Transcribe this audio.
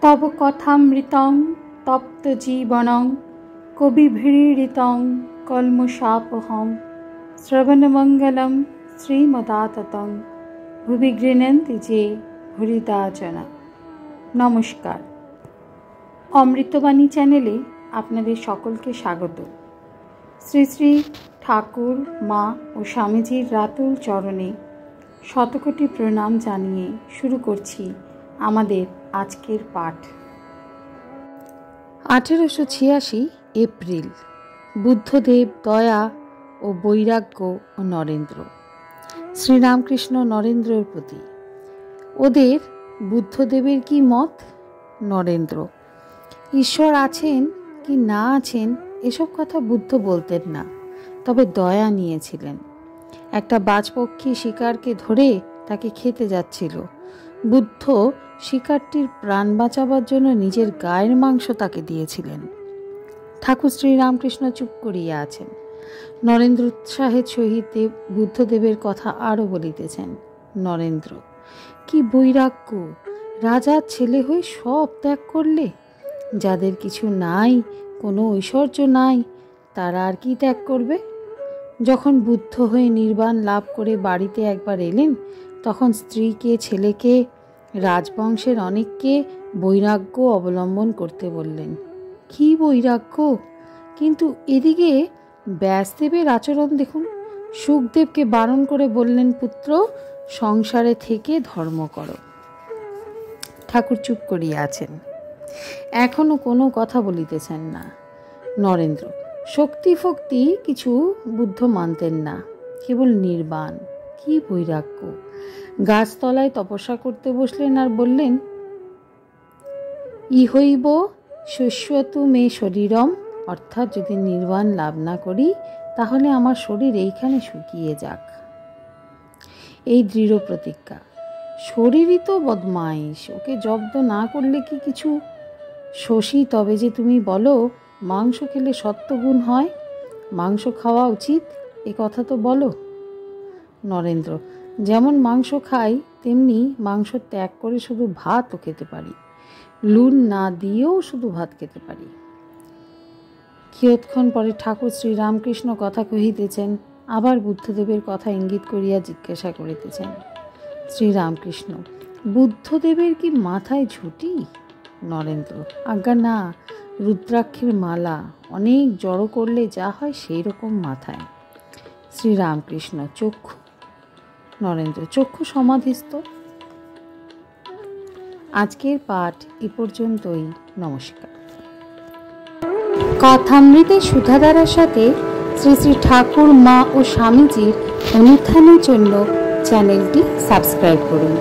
तव कथामृतं तप्तजीवनं कविभिरीडितं कल्मषापहं श्रवणमङ्गलं श्रीमदाततं भुवि गृह्णन्ति जे भूरिदा जना। नमस्कार, अमृतबाणी चैनेले आपनादेर सकलके स्वागत। श्री श्री ठाकुर मा और स्वामीजीर रातुल चरणे शतकोटी प्रणाम जानिए शुरू करछि आमादेर आजकेर पाठ। 1886 एप्रिल। बुद्धदेव, दया और बैराग्य और नरेंद्र। श्रीरामकृष्ण नरेंद्रेर प्रति ओদের बुद्धदेवेर की मत? नरेंद्र ईश्वर आছেন कि ना आছেন এসব কথা বুদ্ধ বলতেন না, তবে দয়া নিয়েছিলেন। একটা বাজপক্ষী শিকারকে ধরে তাকে খেতে যাচ্ছিল। বুদ্ধ শিকারটির প্রাণ বাঁচাবার জন্য নিজের গায়ের মাংস তাকে দিয়েছিলেন। ঠাকুর শ্রীরামকৃষ্ণ চুপ করিয়া আছেন। নরেন্দ্র উৎসাহের সহিত বুদ্ধদেবের কথা আরও বলিতেছেন। নরেন্দ্র, কি বৈরাগ্য! রাজার ছেলে হয়ে সব ত্যাগ করলে। যাদের কিছু নাই, কোনো ঐশ্বর্য নাই, তারা আর কি ত্যাগ করবে? যখন বুদ্ধ হয়ে নির্বাণ লাভ করে বাড়িতে একবার এলেন, তখন স্ত্রীকে, ছেলেকে, রাজবংশের অনেককে বৈরাগ্য অবলম্বন করতে বললেন। কি বৈরাগ্য! কিন্তু এদিকে ব্যাসদেবের আচরণ দেখুন। সুখদেবকে বারণ করে বললেন, পুত্র, সংসারে থেকে ধর্ম করো। ঠাকুর চুপ করিয়া আছেন, এখনো কোনো কথা বলিতেছেন না। নরেন্দ্র, শক্তি ফক্তি কিছু বুদ্ধ মানতেন না, কেবল নির্বাণ। কি বৈরাগ্য! গাছতলায় তপস্যা করতে বসলেন আর বললেন, ইহৈব শস্যতু মে শরীরম, অর্থাৎ যদি নির্বাণ লাভ না করি তাহলে আমার শরীর এইখানে শুকিয়ে যাক। এই দৃঢ় প্রতিজ্ঞা। শরীরই তো বদমাইশ, ওকে জব্দ না করলে কি কিছু? শশী, তবে যে তুমি বলো মাংস খেলে সত্ত্বগুণ হয়, মাংস খাওয়া উচিত, এ কথা তো বলো। নরেন্দ্র, যেমন মাংস খাই তেমনি মাংস ত্যাগ করে শুধু ভাতও খেতে পারি, লুন না দিয়েও শুধু ভাত খেতে পারি। কিয়ৎক্ষণ পরে ঠাকুর শ্রীরামকৃষ্ণ কথা কহিতেছেন, আবার বুদ্ধদেবের কথা ইঙ্গিত করিয়া জিজ্ঞাসা করিতেছেন। শ্রীরামকৃষ্ণ, বুদ্ধদেবের কি মাথায় ঝুঁটি? নরেন্দ্র, আজ্ঞা না, রুদ্রাক্ষের মালা, অনেক জড়ো করলে যা হয় সেই রকম মাথায়। শ্রীরামকৃষ্ণ, চক্ষু? নরেন্দ্র, চক্ষু সমাধিস্থ। আজকের পাঠ এ পর্যন্তই। নমস্কার। কথামৃতের সুধাধারার সাথে শ্রী শ্রী ঠাকুর মা ও স্বামীজির অনুত্থানের জন্য চ্যানেলটি সাবস্ক্রাইব করুন।